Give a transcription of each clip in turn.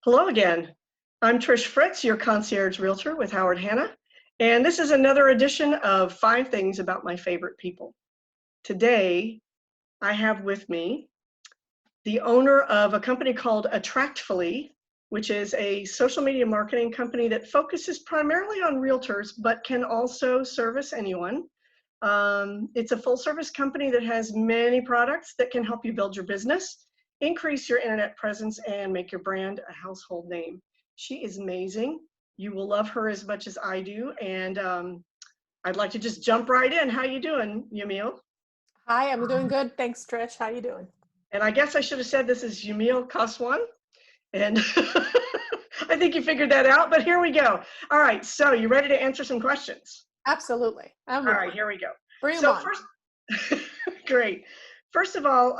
Hello again. I'm Trish Fritz, your concierge realtor with Howard Hanna, and this is another edition of 5 Things About My Favorite People. Today, I have with me the owner of a company called Attractfully, which is a social media marketing company that focuses primarily on realtors, but can also service anyone. It's a full service company that has many products that can help you build your business, increase your internet presence, and make your brand a household name. She is amazing. You will love her as much as I do. And I'd like to just jump right in. How you doing, Yamil? Hi, I'm doing good. Thanks, Trish. How you doing? And I guess I should have said this is Yamil Kaswan. And I think you figured that out, but here we go. All right, so you ready to answer some questions? Absolutely. I'm All ready. right, here we go. Bring them So on. first, great. First of all,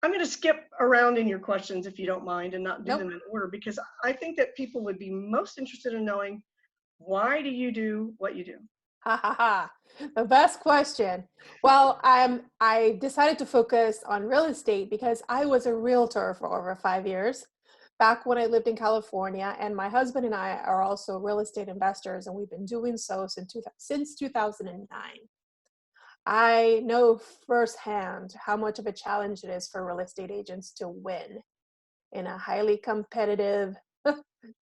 I'm going to skip around in your questions if you don't mind and not do Nope. them in order because I think that people would be most interested in knowing, why do you do what you do? Ha ha ha. The best question. Well, I decided to focus on real estate because I was a realtor for over 5 years back when I lived in California, and my husband and I are also real estate investors, and we've been doing so since 2009. I know firsthand how much of a challenge it is for real estate agents to win in a highly competitive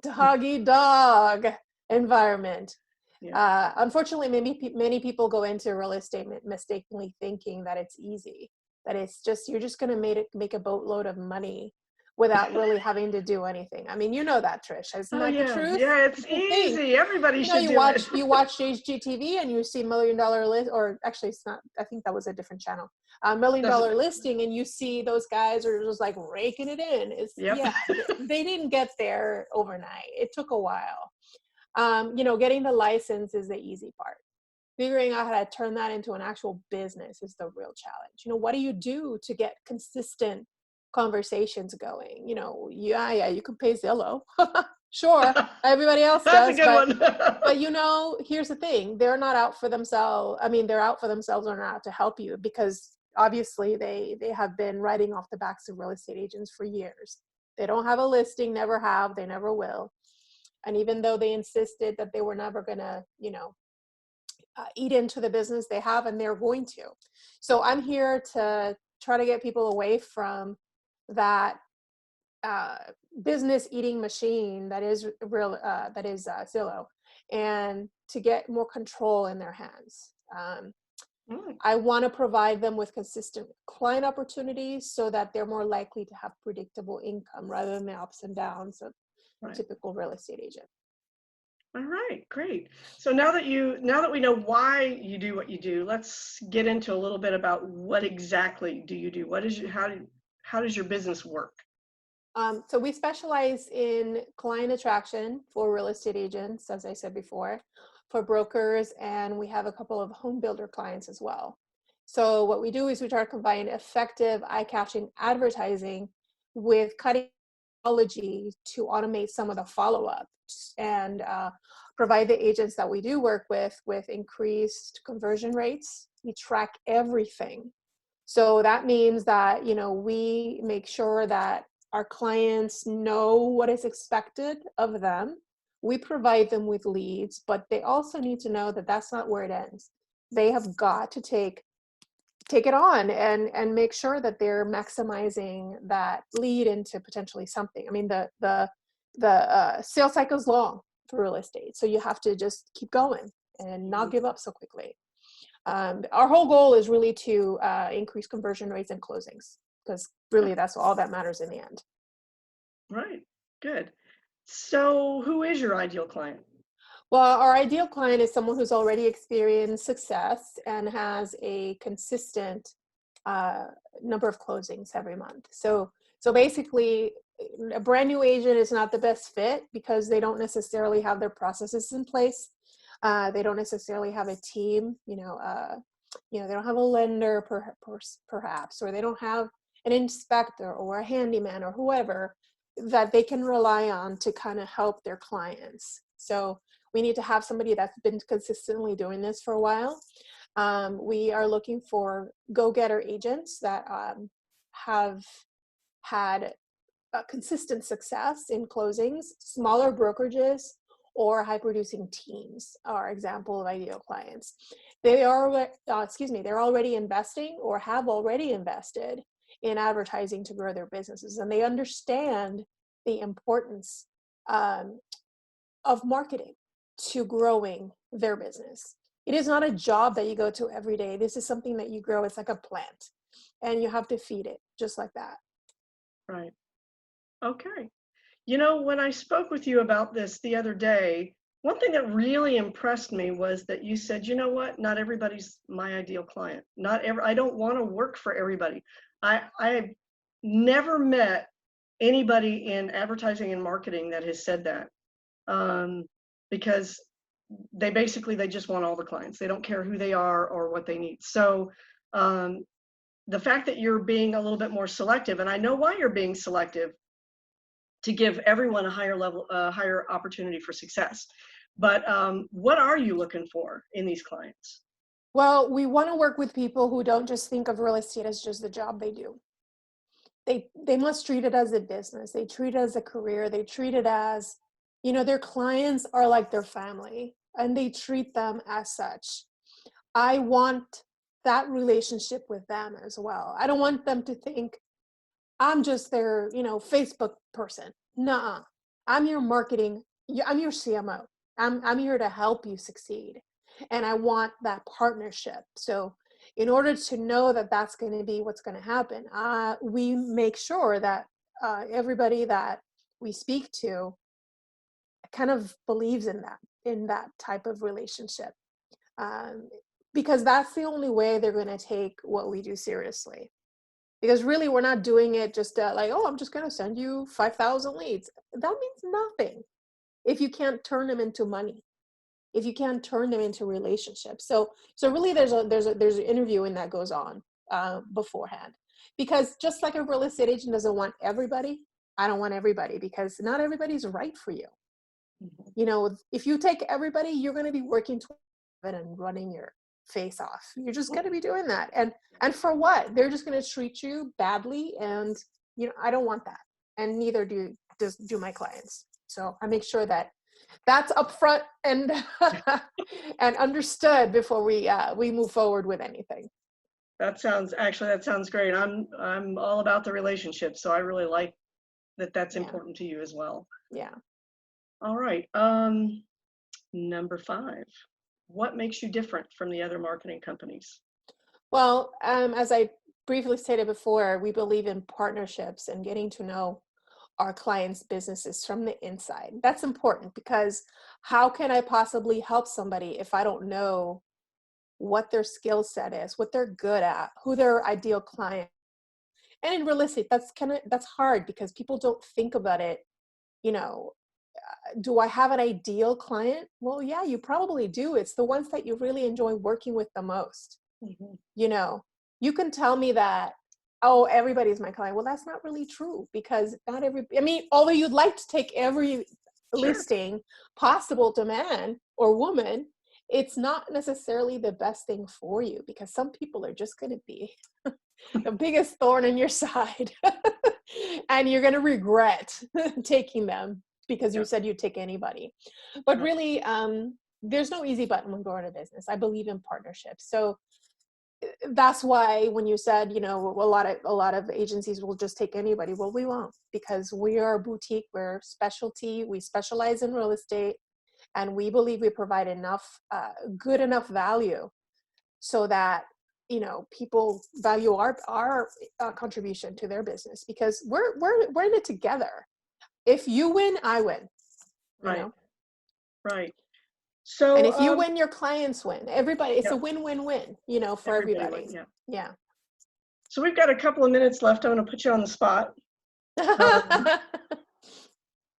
dog eat dog environment. Yeah. Unfortunately, many people go into real estate mistakenly thinking that it's easy, that it's just you're just going to make a boatload of money without really having to do anything. I mean, you know that, Trish, isn't Oh that the yeah, truth? yeah, it's People think, easy. Everybody you know, should you do it. watch you watch HGTV and you see $1 Million List, or actually it's not, I think that was a different channel, million Doesn't dollar matter. listing, and you see those guys are just like raking it in. It's, Yep. yeah, they didn't get there overnight. It took a while. Getting the license is the easy part. Figuring out how to turn that into an actual business is the real challenge. What do you do to get consistent conversations going? Yeah, you can pay Zillow. Sure, everybody else That's a does, good but one. here's the thing. They're not out for themselves. I mean, they're out for themselves or not out to help you, because obviously they have been riding off the backs of real estate agents for years. They don't have a listing, never have, they never will. And even though they insisted that they were never going to, eat into the business, they have, and they're going to. So I'm here to try to get people away from that uh, business eating machine that is Zillow, and to get more control in their hands. Mm, I want to provide them with consistent client opportunities so that they're more likely to have predictable income rather than the ups and downs of a right. typical real estate agent. All right, great. So now that we know why you do what you do, let's get into a little bit about what exactly do you do? How does your business work? So we specialize in client attraction for real estate agents, as I said before, for brokers, and we have a couple of home builder clients as well. So what we do is we try to combine effective eye-catching advertising with cutting technology to automate some of the follow-ups, and provide the agents that we do work with increased conversion rates. We track everything. So that means that, we make sure that our clients know what is expected of them. We provide them with leads, but they also need to know that that's not where it ends. They have got to take it on and make sure that they're maximizing that lead into potentially something. I mean, the sales cycle is long for real estate, so you have to just keep going and not give up so quickly. Our whole goal is really to increase conversion rates and closings, because really that's all that matters in the end. Right, good. So who is your ideal client? Well, our ideal client is someone who's already experienced success and has a consistent uh, number of closings every month. So basically, a brand new agent is not the best fit because they don't necessarily have their processes in place. They don't necessarily have a team. They don't have a lender, perhaps, or they don't have an inspector or a handyman or whoever that they can rely on to kind of help their clients. So we need to have somebody that's been consistently doing this for a while. We are looking for go-getter agents that have had consistent success in closings, smaller brokerages, or high producing teams are example of ideal clients. They are, they're already investing or have already invested in advertising to grow their businesses, and they understand the importance of marketing to growing their business. It is not a job that you go to every day. This is something that you grow. It's like a plant, and you have to feed it just like that. Right. Okay. You know, when I spoke with you about this the other day, one thing that really impressed me was that you said, you know what, not everybody's my ideal client. I don't want to work for everybody. I've never met anybody in advertising and marketing that has said that, because they just want all the clients. They don't care who they are or what they need. So the fact that you're being a little bit more selective, and I know why you're being selective, to give everyone a higher opportunity for success. But what are you looking for in these clients? Well, we want to work with people who don't just think of real estate as just the job they do. They must treat it as a business. They treat it as a career. They treat it as, their clients are like their family, and they treat them as such. I want that relationship with them as well. I don't want them to think I'm just their, Facebook person. Nuh-uh. I'm your marketing. I'm your CMO. I'm here to help you succeed. And I want that partnership. So in order to know that that's going to be what's going to happen, we make sure that everybody that we speak to kind of believes in that type of relationship. Because that's the only way they're going to take what we do seriously. Because really, we're not doing it just like, oh, I'm just going to send you 5,000 leads. That means nothing if you can't turn them into money, if you can't turn them into relationships. So really, there's an interviewing that goes on beforehand. Because just like a real estate agent doesn't want everybody, I don't want everybody, because not everybody's right for you. Mm-hmm. If you take everybody, you're going to be working and running your face off. You're just going to be doing that. And for what? They're just going to treat you badly. And, I don't want that. And neither do my clients. So I make sure that that's upfront and, and understood before we move forward with anything. That sounds great. I'm all about the relationship. So I really like that that's important to you as well. Yeah. All right. Number 5. What makes you different from the other marketing companies? Well, as I briefly stated before, we believe in partnerships and getting to know our clients' businesses from the inside. That's important, because how can I possibly help somebody if I don't know what their skill set is, what they're good at, who their ideal client? And in real estate, that's hard, because people don't think about it. Do I have an ideal client? Well, yeah, you probably do. It's the ones that you really enjoy working with the most. Mm-hmm. You can tell me that, oh, everybody's my client. Well, that's not really true, because although you'd like to take every listing possible to man or woman, it's not necessarily the best thing for you, because some people are just going to be the biggest thorn in your side and you're going to regret taking them, because you said you'd take anybody. But really, there's no easy button when growing a business. I believe in partnerships. So that's why when you said, a lot of agencies will just take anybody. Well, we won't, because we are a boutique, we're specialty, we specialize in real estate, and we believe we provide good enough value so that, people value our contribution to their business, because we're in it together. If you win, I win. Right. Right. So, and if you win, your clients win. Everybody, it's a win-win-win, for everybody. Yeah. So we've got a couple of minutes left. I'm going to put you on the spot.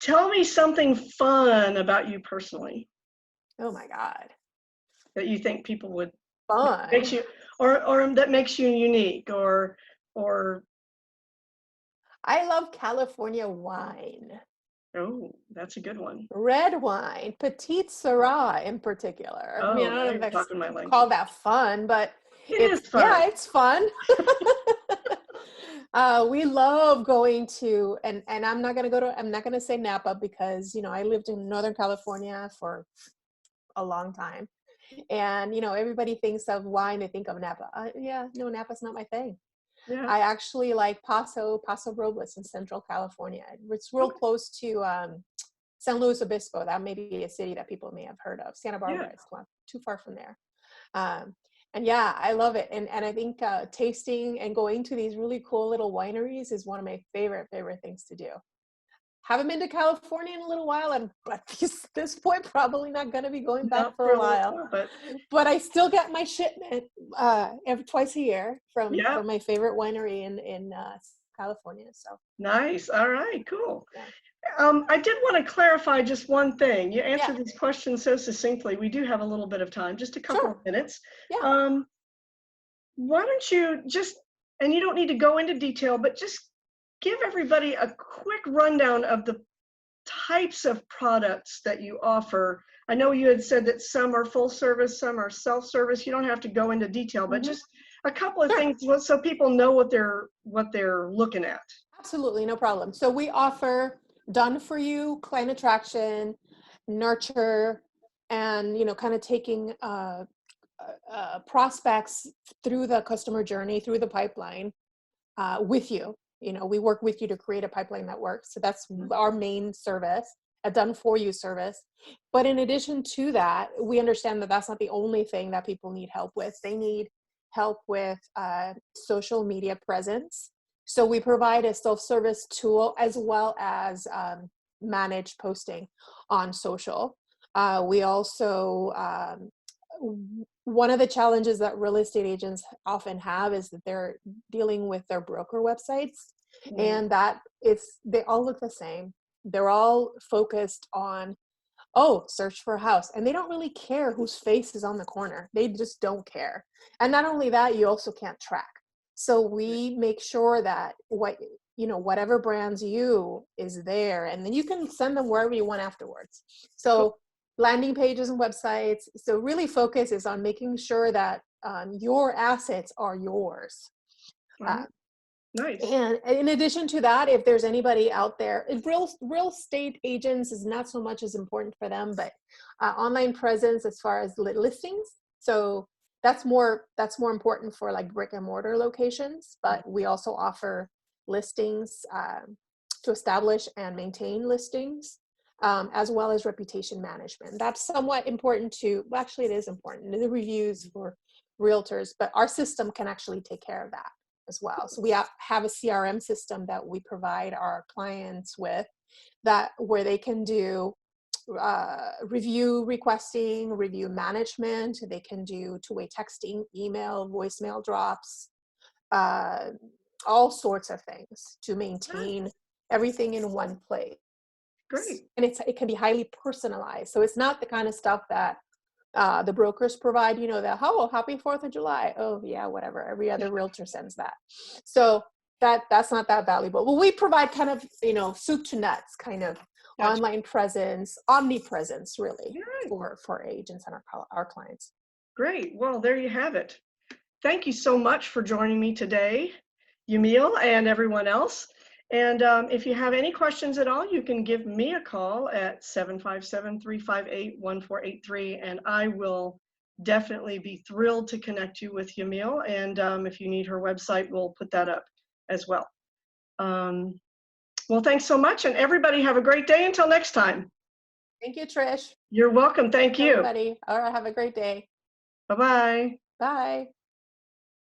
Tell me something fun about you personally. Oh my God. That you think people would fun makes you, or that makes you unique, or. I love California wine. Oh, that's a good one. Red wine, Petite Syrah in particular. Oh, I don't know if talking my language. call that fun, but It is fun. Yeah, it's fun. We love going to, and I'm not gonna say Napa because, I lived in Northern California for a long time. And, everybody thinks of wine, they think of Napa. Yeah, no, Napa's not my thing. Yeah. I actually like Paso Robles in Central California. It's real Okay. close to San Luis Obispo. That may be a city that people may have heard of. Santa Yeah. Barbara is not too far from there. Um, and yeah, I love it. And I think tasting and going to these really cool little wineries is one of my favorite things to do. Haven't been to California in a little while, and at this point, probably not going to be going back Not for for a a little while. while, but But I still get my shipment twice a year from yeah. my favorite winery in California. So Nice. All right. Cool. yeah, I did want to clarify just one thing. You yeah, answered these questions so succinctly. We do have a little bit of time, just a couple of sure, minutes. yeah. Um, why don't you just, and you don't need to go into detail, but just give everybody a quick rundown of the types of products that you offer. I know you had said that some are full service, some are self-service. You don't have to go into detail, but Hmm. just a couple of Sure. things so people know what they're looking at. Absolutely, no problem. So we offer done for you client attraction, nurture, and kind of taking prospects through the customer journey, through the pipeline with you. We work with you to create a pipeline that works. So that's our main service, a done for you service. But in addition to that, we understand that that's not the only thing that people need help with. They need help with social media presence. So we provide a self-service tool as well as managed posting on social. We also one of the challenges that real estate agents often have is that they're dealing with their broker websites, Mm, and they all look the same. They're all focused on, search for a house, and they don't really care whose face is on the corner. They just don't care. And not only that, you also can't track. So we make sure that whatever brands you is there, and then you can send them wherever you want afterwards. cool. So landing pages and websites. So really focus is on making sure that your assets are yours. All Uh, right. Nice. and in addition to that, if there's anybody out there, real estate agents is not so much as important for them, but online presence as far as listings. So that's more important for like brick and mortar locations. But we also offer listings to establish and maintain listings, as well as reputation management. That's somewhat important to. Well, actually, it is important. The reviews for realtors, but our system can actually take care of that as well. So we have a CRM system that we provide our clients with, that where they can do review requesting, review management. They can do two-way texting, email, voicemail drops, uh, all sorts of things to maintain Nice. everything in one place. Great. And it can be highly personalized. So it's not the kind of stuff that the brokers provide, happy 4th of July. Oh yeah, whatever. Every other realtor sends that. So that's not that valuable. But we provide kind of, soup to nuts kind of Gotcha. online presence, omnipresence really All right. for agents and our clients. Great. Well, there you have it. Thank you so much for joining me today, Yamil, and everyone else. And if you have any questions at all, you can give me a call at 757-358-1483, and I will definitely be thrilled to connect you with Yamil. And if you need her website, we'll put that up as well. Well, thanks so much, and everybody have a great day until next time. Thank you, Trish. You're welcome. Thank you. Everybody. All right. Have a great day. Bye-bye. Bye.